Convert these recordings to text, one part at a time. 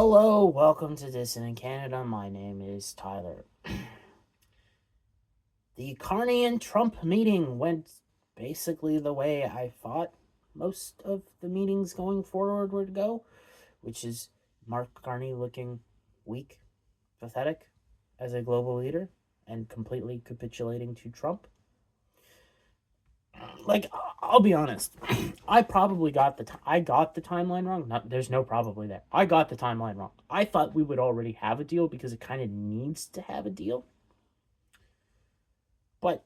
Hello, welcome to Dissident Canada. My name is Tyler. The Carney and Trump meeting went basically the way I thought most of the meetings going forward would go, which is Mark Carney looking weak, pathetic as a global leader, and completely capitulating to Trump. Like, I'll be honest, I probably got the timeline wrong. There's no probably there. I got the timeline wrong. I thought we would already have a deal because it kind of needs to have a deal. But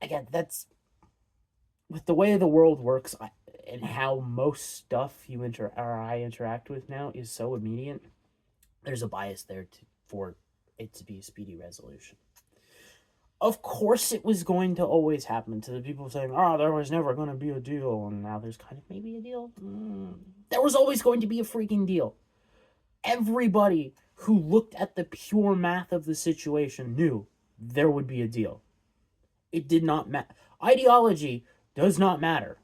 again, that's with the way the world works and how most stuff I interact with now is so immediate. There's a bias there for it to be a speedy resolution. Of course, it was going to always happen to the people saying, "Oh, there was never going to be a deal," and now there's kind of maybe a deal. There was always going to be a freaking deal. Everybody who looked at the pure math of the situation knew there would be a deal. It did not matter. Ideology does not matter.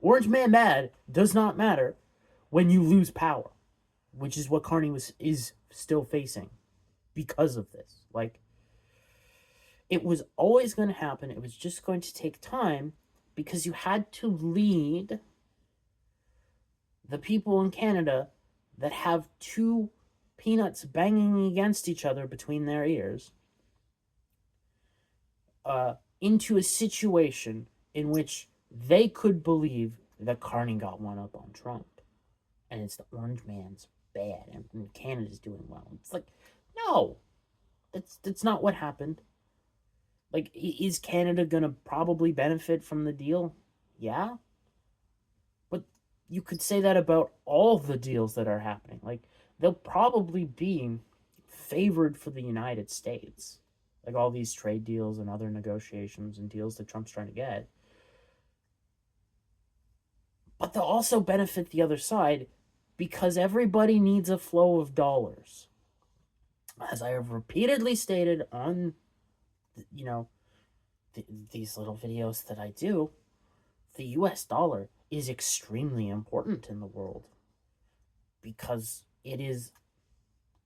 Orange man bad does not matter when you lose power, which is what Carney is still facing because of this. Like, it was always going to happen. It was just going to take time because you had to lead the people in Canada that have two peanuts banging against each other between their ears into a situation in which they could believe that Carney got one up on Trump. And it's the orange man's bad and Canada's doing well. It's like, no, that's not what happened. Like, is Canada going to probably benefit from the deal? Yeah. But you could say that about all the deals that are happening. Like, they'll probably be favored for the United States. Like, all these trade deals and other negotiations and deals that Trump's trying to get. But they'll also benefit the other side because everybody needs a flow of dollars. As I have repeatedly stated on these little videos that I do, the US dollar is extremely important in the world because it is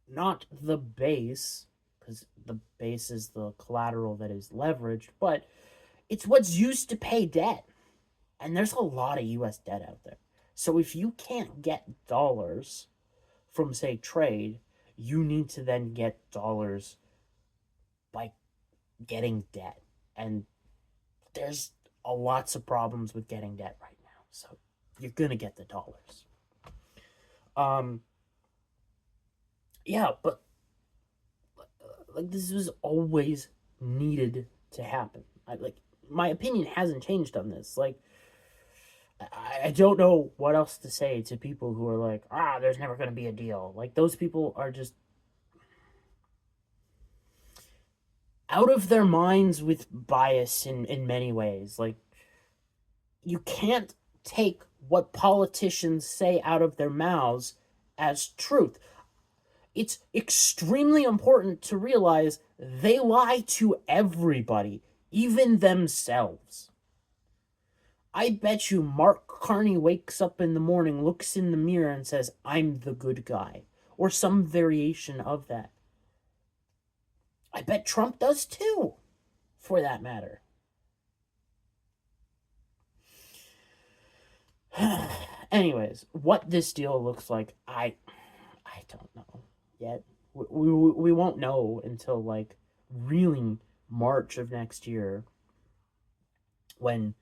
not the base, because the base is the collateral that is leveraged, but it's what's used to pay debt. And there's a lot of US debt out there. So if you can't get dollars from, say, trade, you need to then get dollars by getting debt. And there's lots of problems with getting debt right now. So you're going to get the dollars. Yeah, but like, this was always needed to happen. My opinion hasn't changed on this. Like, I don't know what else to say to people who are like, there's never going to be a deal. Like, those people are just out of their minds with bias in many ways. Like, you can't take what politicians say out of their mouths as truth. It's extremely important to realize they lie to everybody, even themselves. I bet you Mark Carney wakes up in the morning, looks in the mirror, and says, "I'm the good guy," or some variation of that. I bet Trump does too, for that matter. Anyways, what this deal looks like, I don't know yet. We won't know until, like, really March of next year, when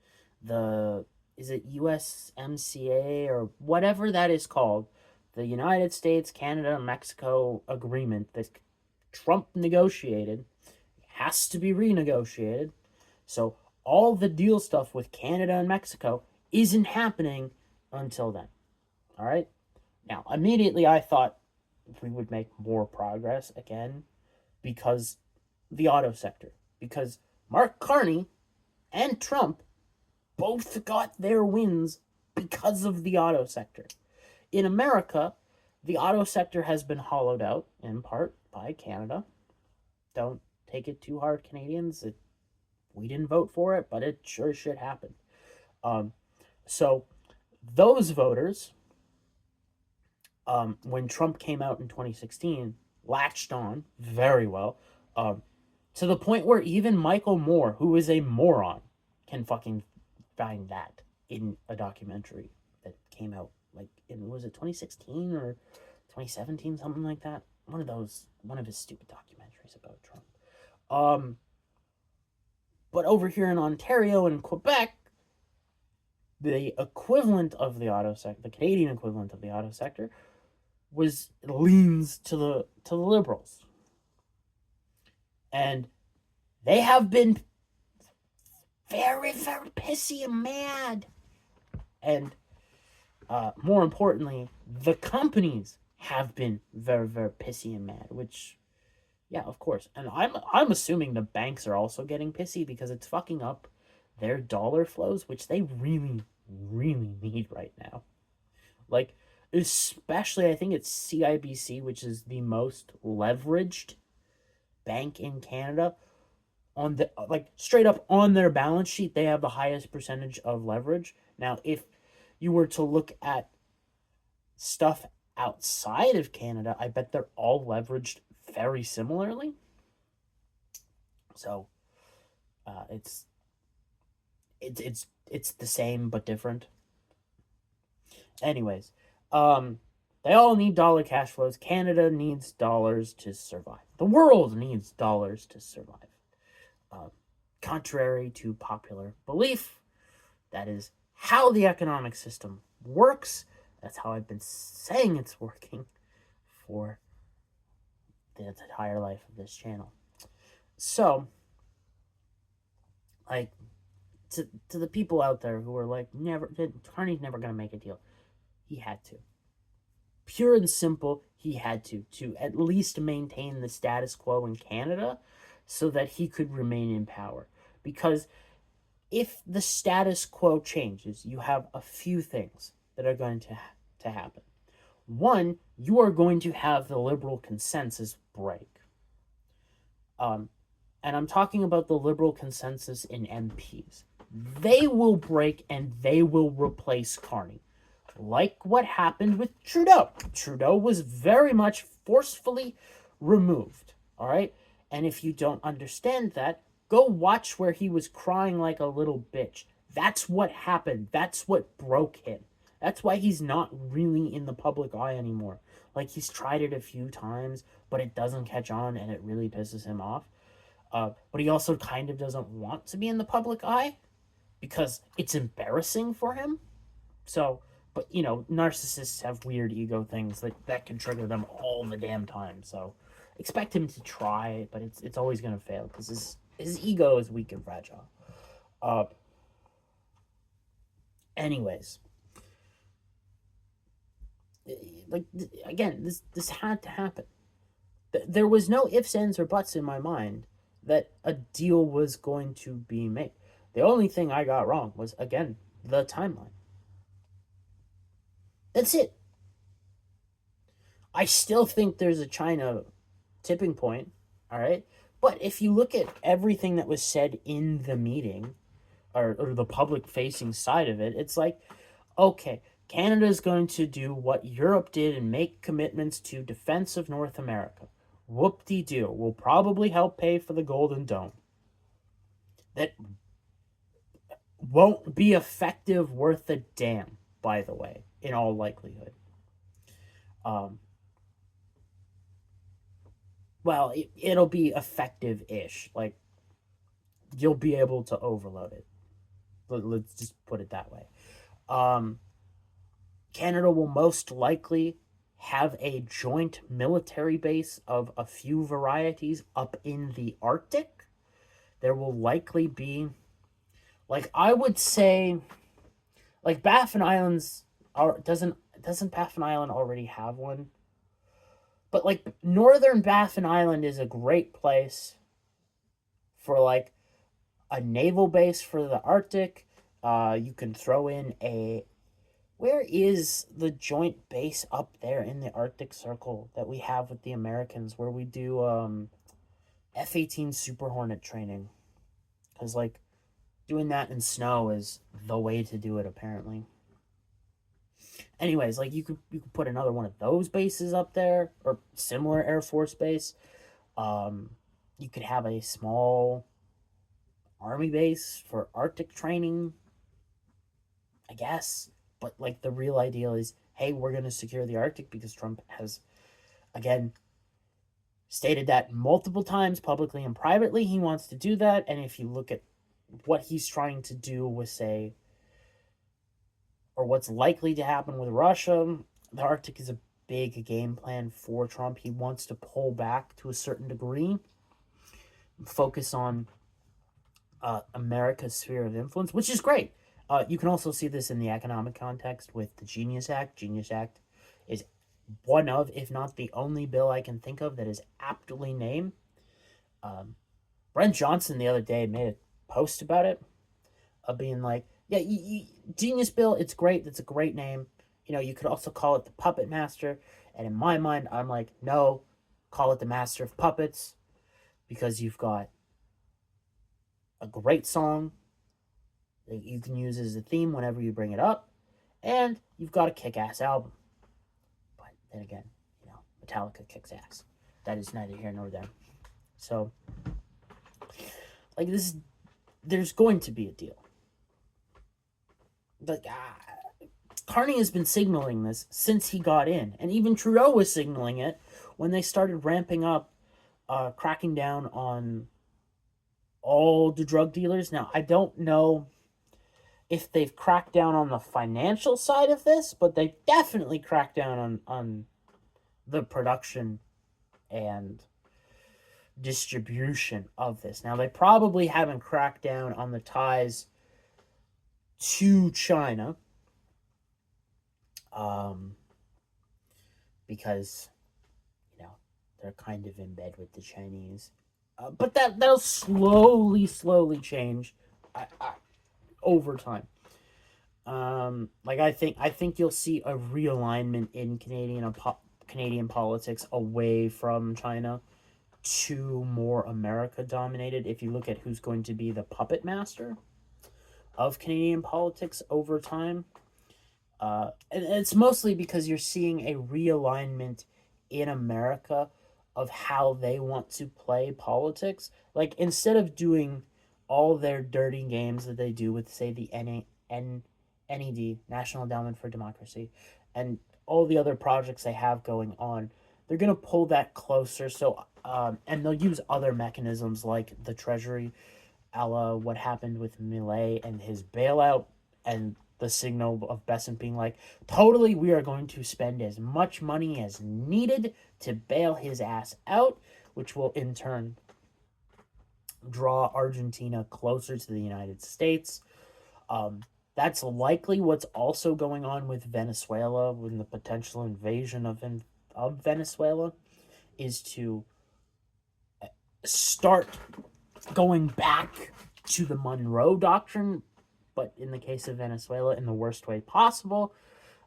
is it USMCA or whatever that is called, the United States, Canada, and Mexico agreement that Trump negotiated has to be renegotiated. So all the deal stuff with Canada and Mexico isn't happening until then. All right? Now, immediately I thought we would make more progress again because the auto sector. Because Mark Carney and Trump both got their wins because of the auto sector. In America, the auto sector has been hollowed out, in part, by Canada. Don't take it too hard, Canadians. We didn't vote for it, but it sure should happen. So those voters when Trump came out in 2016, latched on very well, um, to the point where even Michael Moore, who is a moron, can fucking find that in a documentary that came out like in, was it 2016 or 2017, something like that. One of his stupid documentaries about Trump. Um, but over here in Ontario and Quebec, the equivalent of the auto sector, the Canadian equivalent of the auto sector, was leans to the Liberals, and they have been very very pissy and mad, and more importantly, the companies have been very very pissy and mad. Which, yeah, of course, and I'm assuming the banks are also getting pissy because it's fucking up their dollar flows, which they really really need right now. Like, especially, I think it's CIBC, which is the most leveraged bank in Canada. On the, like, straight up on their balance sheet, they have the highest percentage of leverage. Now, if you were to look at stuff outside of Canada, I bet they're all leveraged very similarly. So, it's it's the same but different. Anyways, they all need dollar cash flows. Canada needs dollars to survive. The world needs dollars to survive. Uh, Contrary to popular belief, that is how the economic system works. That's how I've been saying it's working for the entire life of this channel. So, like, to the people out there who are like, Carney's never gonna make a deal. He had to. Pure and simple, he had to at least maintain the status quo in Canada so that he could remain in power. Because if the status quo changes, you have a few things that are going to happen. One, you are going to have the Liberal consensus break. And I'm talking about the Liberal consensus in MPs. They will break and they will replace Carney. Like what happened with Trudeau. Trudeau was very much forcefully removed, all right? And if you don't understand that, go watch where he was crying like a little bitch. That's what happened. That's what broke him. That's why he's not really in the public eye anymore. Like, he's tried it a few times, but it doesn't catch on, and it really pisses him off. But he also kind of doesn't want to be in the public eye because it's embarrassing for him. So, but, you know, narcissists have weird ego things that can trigger them all the damn time. So expect him to try, but it's always going to fail because his ego is weak and fragile. Anyways, like, again, this had to happen. There was no ifs, ands, or buts in my mind that a deal was going to be made. The only thing I got wrong was, again, the timeline. That's it. I still think there's a China tipping point, all right? But if you look at everything that was said in the meeting, or the public-facing side of it, it's like, okay, Canada's going to do what Europe did and make commitments to defense of North America. Whoop-de-doo. We'll probably help pay for the Golden Dome. That won't be effective worth a damn, by the way, in all likelihood. Well, it'll be effective-ish. Like, you'll be able to overload it. Let's just put it that way. Canada will most likely have a joint military base of a few varieties up in the Arctic. There will likely be, like, I would say, like, Baffin Islands doesn't Baffin Island already have one? But, like, northern Baffin Island is a great place for, like, a naval base for the Arctic. You can throw in a... Where is the joint base up there in the Arctic Circle that we have with the Americans where we do F-18 Super Hornet training? Because, like, doing that in snow is the way to do it, apparently. anyways, like you could put another one of those bases up there or similar Air Force base. You could have a small army base for Arctic training, I guess. But like the real ideal is, hey, we're going to secure the Arctic because Trump has, again, stated that multiple times publicly and privately. He wants to do that. And if you look at what he's trying to do with, say, or what's likely to happen with Russia, the Arctic is a big game plan for Trump. He wants to pull back to a certain degree, focus on America's sphere of influence, which is great. You can also see this in the economic context with the Genius Act. Genius Act is one of, if not the only bill I can think of that is aptly named. Brent Johnson the other day made a post about it, being like, yeah, Genius Bill, it's great. That's a great name. You know, you could also call it the Puppet Master. And in my mind, I'm like, no, call it the Master of Puppets, because you've got a great song that you can use as a theme whenever you bring it up, and you've got a kick-ass album. But then again, you know, Metallica kicks ass. That is neither here nor there. So, like, this, there's going to be a deal. Like, Carney has been signaling this since he got in, and even Trudeau was signaling it when they started ramping up, cracking down on all the drug dealers. Now, I don't know if they've cracked down on the financial side of this, but they definitely cracked down on the production and distribution of this. Now, they probably haven't cracked down on the ties to China, because, you know, they're kind of in bed with the Chinese. But that'll slowly change over time. Like I think you'll see a realignment in Canadian politics away from China to more America dominated. If you look at who's going to be the puppet master of Canadian politics over time, and it's mostly because you're seeing a realignment in America of how they want to play politics. Like, instead of doing all their dirty games that they do with, say, the NED, National Endowment for Democracy, and all the other projects they have going on, they're going to pull that closer. So, and they'll use other mechanisms like the Treasury, a la what happened with Millet and his bailout, and the signal of Besant being like, totally, we are going to spend as much money as needed to bail his ass out, which will in turn draw Argentina closer to the United States. That's likely what's also going on with Venezuela, when the potential invasion of Venezuela is to start going back to the Monroe Doctrine, but in the case of Venezuela, in the worst way possible,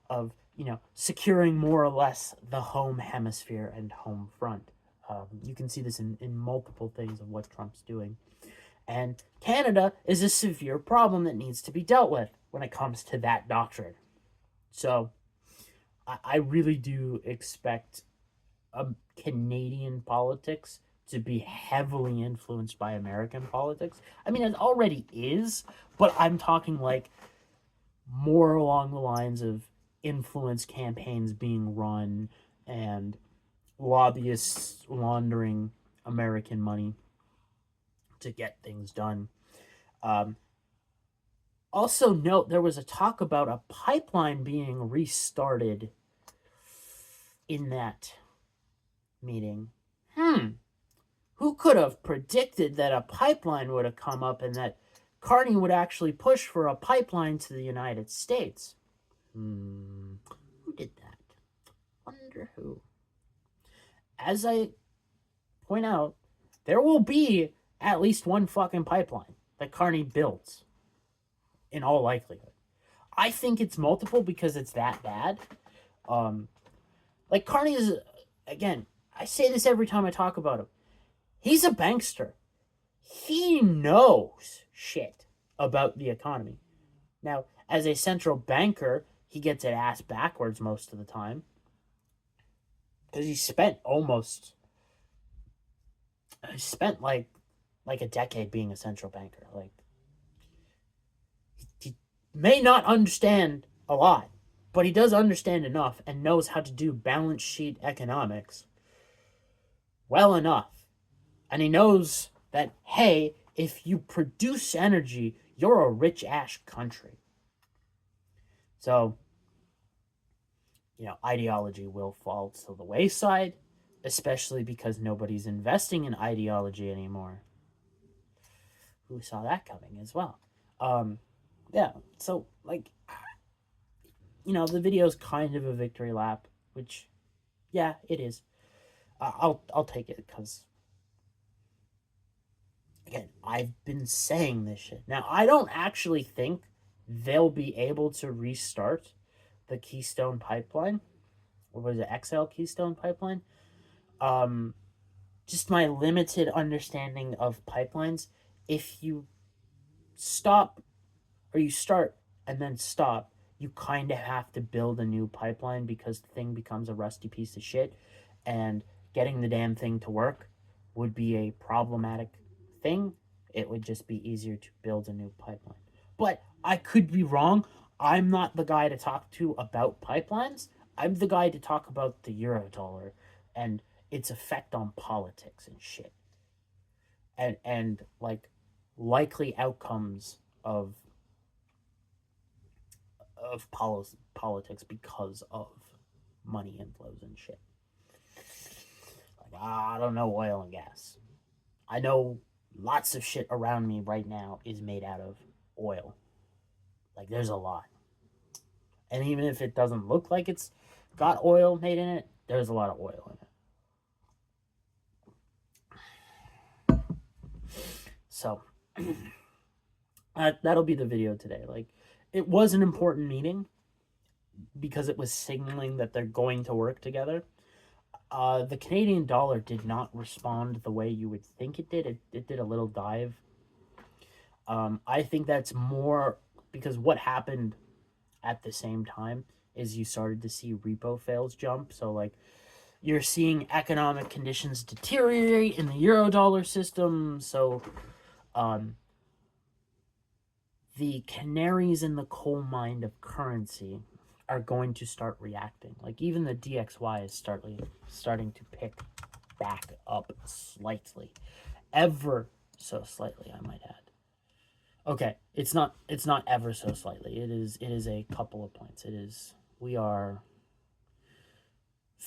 of, you know, securing more or less the home hemisphere and home front. You can see this in multiple things of what Trump's doing. And Canada is a severe problem that needs to be dealt with when it comes to that doctrine. So, I really do expect Canadian politics to be heavily influenced by American politics. I mean, it already is, but I'm talking like more along the lines of influence campaigns being run and lobbyists laundering American money to get things done. Also note, there was a talk about a pipeline being restarted in that meeting. Who could have predicted that a pipeline would have come up and that Carney would actually push for a pipeline to the United States? Who did that? Wonder who. As I point out, there will be at least one fucking pipeline that Carney builds, in all likelihood. I think it's multiple because it's that bad. Like, Carney is, again, I say this every time I talk about him. He's a bankster. He knows shit about the economy. Now, as a central banker, he gets it ass backwards most of the time. Because he spent like a decade being a central banker. Like, he may not understand a lot, but he does understand enough and knows how to do balance sheet economics well enough. And he knows that, hey, if you produce energy, you're a rich ass country. So, ideology will fall to the wayside, especially because nobody's investing in ideology anymore. Who saw that coming as well? Yeah, so, like, the video is kind of a victory lap, which, yeah, it is. I'll take it, because, again, I've been saying this shit. Now, I don't actually think they'll be able to restart the Keystone Pipeline, or was it XL Keystone Pipeline? Just my limited understanding of pipelines. If you stop, or you start and then stop, you kind of have to build a new pipeline, because the thing becomes a rusty piece of shit, and getting the damn thing to work would be a problematic thing. It would just be easier to build a new pipeline. But I could be wrong. I'm not the guy to talk to about pipelines. I'm the guy to talk about the Eurodollar and its effect on politics and shit. And like, likely outcomes of politics because of money inflows and shit. Like, I don't know oil and gas. I know lots of shit around me right now is made out of oil. Like, there's a lot. And even if it doesn't look like it's got oil made in it, there's a lot of oil in it. So, that'll be the video today. Like, it was an important meeting because it was signaling that they're going to work together. The Canadian dollar did not respond the way you would think it did. It did a little dive. I think that's more because what happened at the same time is you started to see repo fails jump. So, like, you're seeing economic conditions deteriorate in the Eurodollar system. So, the canaries in the coal mine of currency are going to start reacting. Like, even the DXY is starting to pick back up slightly. Ever so slightly, I might add. Okay, it's not ever so slightly. It is a couple of points. We are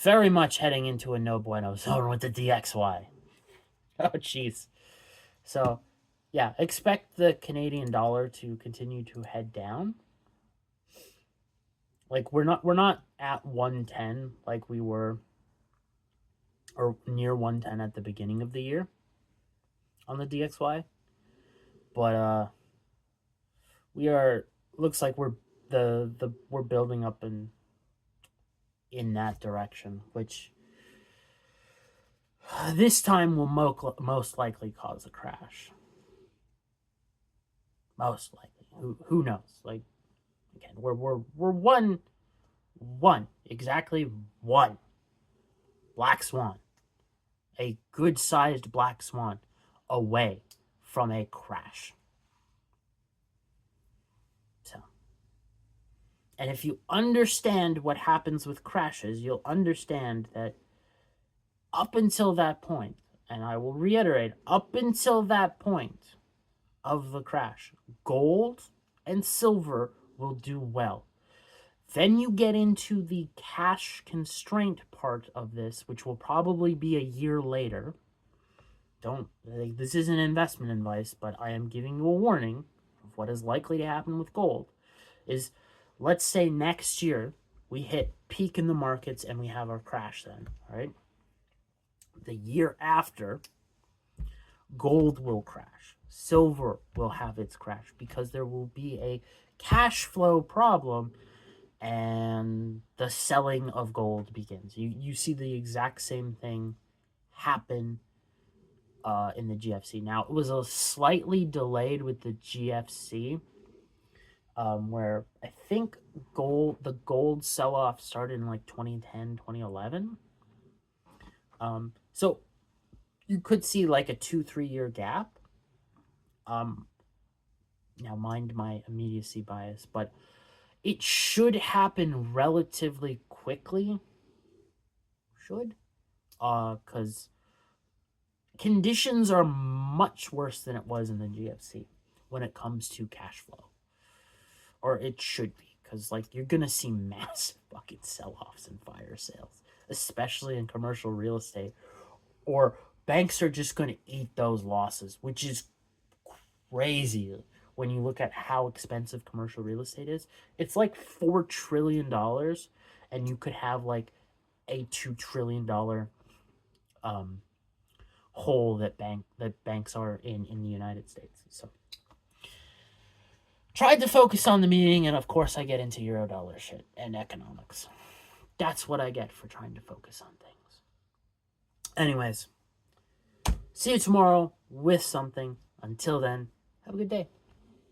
very much heading into a no bueno zone with the DXY. Oh jeez. So, yeah, expect the Canadian dollar to continue to head down. Like, we're not at 110 like we were, or near 110 at the beginning of the year on the DXY. But we are, looks like we're building up in that direction, which this time will most likely cause a crash. Most likely. Who knows? Like, again, we're one exactly one black swan, a good-sized black swan away from a crash. So, and if you understand what happens with crashes, you'll understand that up until that point, and I will reiterate, up until that point of the crash, gold and silver will do well. Then you get into the cash constraint part of this, which will probably be a year later. This isn't investment advice, but I am giving you a warning of what is likely to happen with gold. Is, let's say next year we hit peak in the markets and we have our crash then, right? The year after, gold will crash. Silver will have its crash because there will be a cash flow problem and the selling of gold begins. You see the exact same thing happen in the GFC. Now, it was a slightly delayed with the GFC where I think the gold sell-off started in like 2010, 2011. So you could see like a 2-3 year gap. Now mind my immediacy bias, but it should happen relatively quickly. Should, because conditions are much worse than it was in the GFC when it comes to cash flow, or it should be, because like you're gonna see massive fucking sell-offs and fire sales, especially in commercial real estate, or banks are just gonna eat those losses, which is crazy when you look at how expensive commercial real estate is. It's like $4 trillion, and you could have like a $2 trillion hole that banks are in the United States. So tried to focus on the meeting, and of course I get into Eurodollar shit and economics. That's what I get for trying to focus on things. Anyways, see you tomorrow with something. Until then, have a good day.